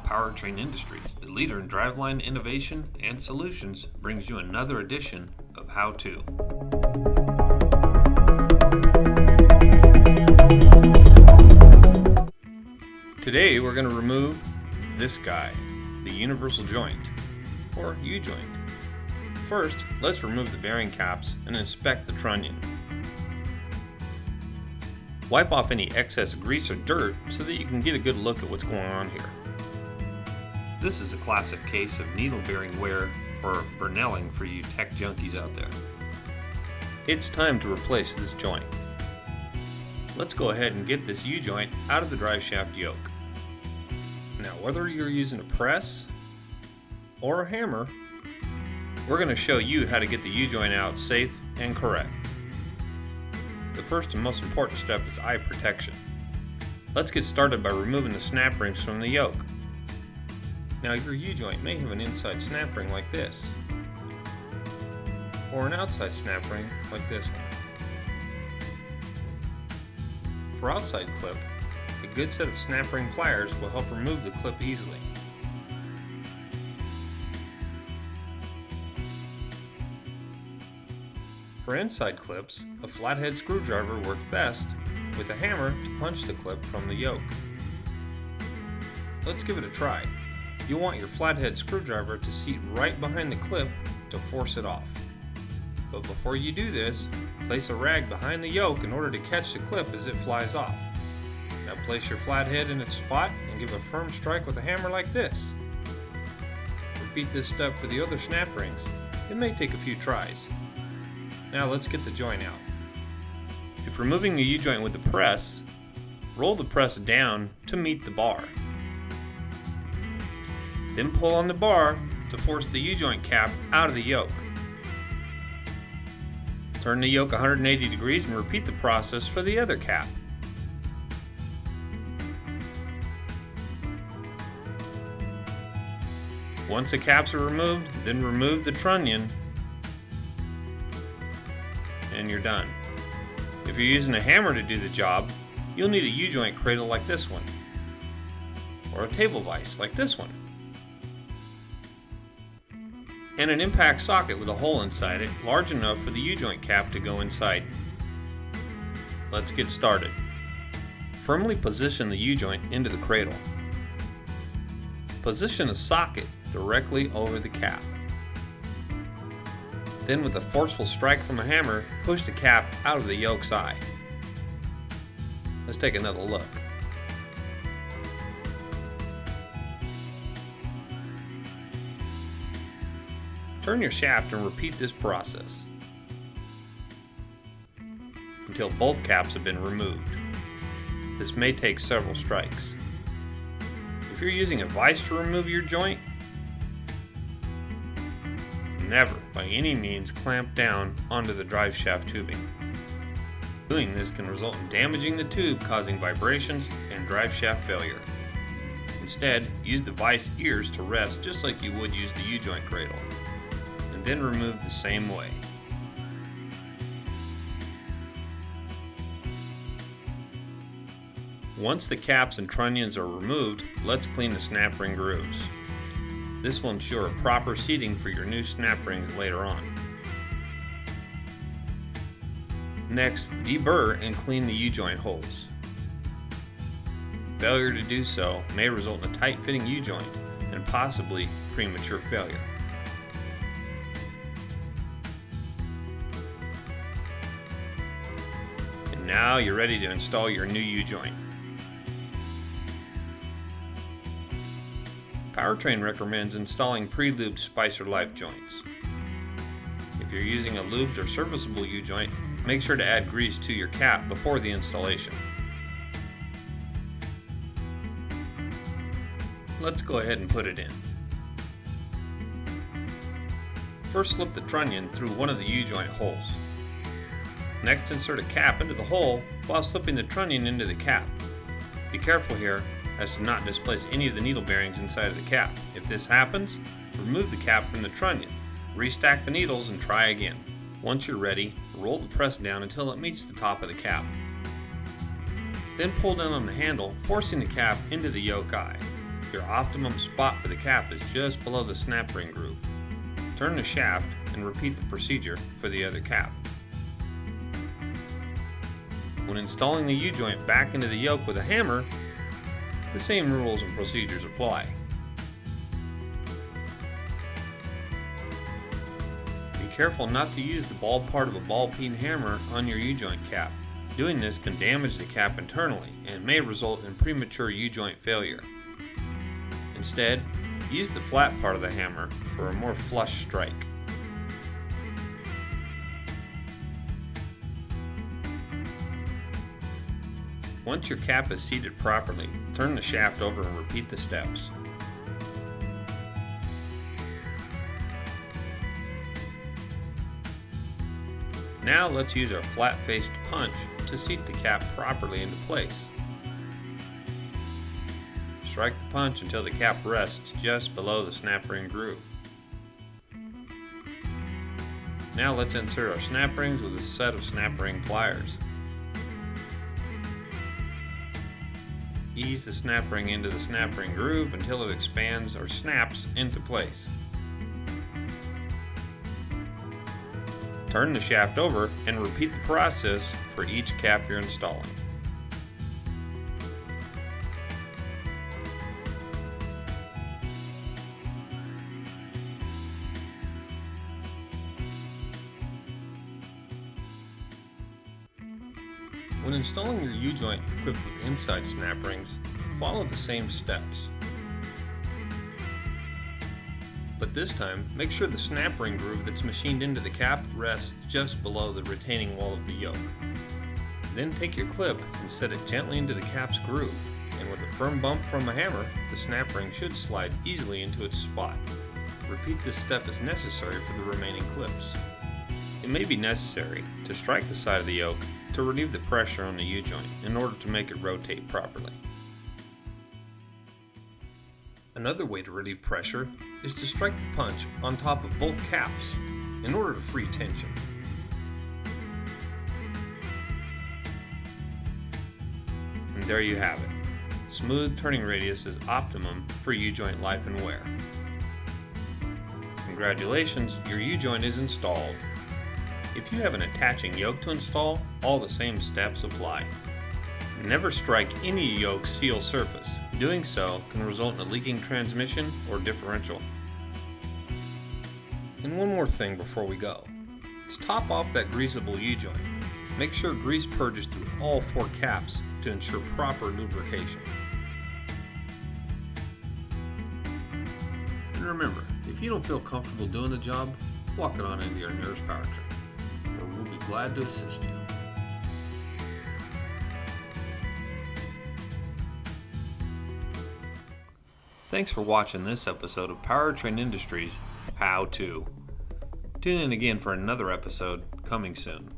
Powertrain Industries, the leader in driveline innovation and solutions, brings you another edition of How To. Today we're going to remove this guy, the universal joint, or U-joint. First, let's remove the bearing caps and inspect the trunnion. Wipe off any excess grease or dirt so that you can get a good look at what's going on here. This is a classic case of needle bearing wear or burnelling for you tech junkies out there. It's time to replace this joint. Let's go ahead and get this U-joint out of the drive shaft yoke. Now, whether you're using a press or a hammer, we're going to show you how to get the U-joint out safe and correct. The first and most important step is eye protection. Let's get started by removing the snap rings from the yoke. Now, your U-joint may have an inside snap ring like this, or an outside snap ring like this one. For outside clip, a good set of snap ring pliers will help remove the clip easily. For inside clips, a flathead screwdriver works best with a hammer to punch the clip from the yoke. Let's give it a try. You'll want your flathead screwdriver to seat right behind the clip to force it off. But before you do this, place a rag behind the yoke in order to catch the clip as it flies off. Now place your flathead in its spot and give a firm strike with a hammer like this. Repeat this step for the other snap rings. It may take a few tries. Now let's get the joint out. If removing the U-joint with the press, roll the press down to meet the bar. Then pull on the bar to force the U-joint cap out of the yoke. Turn the yoke 180 degrees and repeat the process for the other cap. Once the caps are removed, then remove the trunnion and you're done. If you're using a hammer to do the job, you'll need a U-joint cradle like this one, or a table vise like this one, and an impact socket with a hole inside it large enough for the U-joint cap to go inside. Let's get started. Firmly position the U-joint into the cradle. Position a socket directly over the cap. Then with a forceful strike from a hammer, push the cap out of the yoke's eye. Let's take another look. Turn your shaft and repeat this process until both caps have been removed. This may take several strikes. If you're using a vise to remove your joint, never, by any means, clamp down onto the drive shaft tubing. Doing this can result in damaging the tube, causing vibrations and drive shaft failure. Instead, use the vise ears to rest just like you would use the U-joint cradle, and then remove the same way. Once the caps and trunnions are removed, let's clean the snap ring grooves. This will ensure a proper seating for your new snap rings later on. Next, deburr and clean the U-joint holes. Failure to do so may result in a tight-fitting U-joint and possibly premature failure. And now you're ready to install your new U-joint. Powertrain recommends installing pre-lubed Spicer Life joints. If you're using a lubed or serviceable U-joint, make sure to add grease to your cap before the installation. Let's go ahead and put it in. First, slip the trunnion through one of the U-joint holes. Next, insert a cap into the hole while slipping the trunnion into the cap. Be careful here as to not displace any of the needle bearings inside of the cap. If this happens, remove the cap from the trunnion, restack the needles, and try again. Once you're ready, roll the press down until it meets the top of the cap. Then pull down on the handle, forcing the cap into the yoke eye. Your optimum spot for the cap is just below the snap ring groove. Turn the shaft and repeat the procedure for the other cap. When installing the U-joint back into the yoke with a hammer, the same rules and procedures apply. Be careful not to use the ball part of a ball-peen hammer on your U-joint cap. Doing this can damage the cap internally and may result in premature U-joint failure. Instead, use the flat part of the hammer for a more flush strike. Once your cap is seated properly, turn the shaft over and repeat the steps. Now let's use our flat-faced punch to seat the cap properly into place. Strike the punch until the cap rests just below the snap ring groove. Now let's insert our snap rings with a set of snap ring pliers. Ease the snap ring into the snap ring groove until it expands or snaps into place. Turn the shaft over and repeat the process for each cap you're installing. When installing your U-joint equipped with inside snap rings, follow the same steps. But this time, make sure the snap ring groove that's machined into the cap rests just below the retaining wall of the yoke. Then take your clip and set it gently into the cap's groove, and with a firm bump from a hammer, the snap ring should slide easily into its spot. Repeat this step as necessary for the remaining clips. It may be necessary to strike the side of the yoke to relieve the pressure on the U-joint in order to make it rotate properly. Another way to relieve pressure is to strike the punch on top of both caps in order to free tension. And there you have it. Smooth turning radius is optimum for U-joint life and wear. Congratulations, your U-joint is installed. If you have an attaching yoke to install, all the same steps apply. Never strike any yoke seal surface. Doing so can result in a leaking transmission or differential. And one more thing before we go. To top off that greasable U-joint, make sure grease purges through all 4 caps to ensure proper lubrication. And remember, if you don't feel comfortable doing the job, walk it on into your nearest powertrain, where we'll be glad to assist you. Thanks for watching this episode of Powertrain Industries How To. Tune in again for another episode coming soon.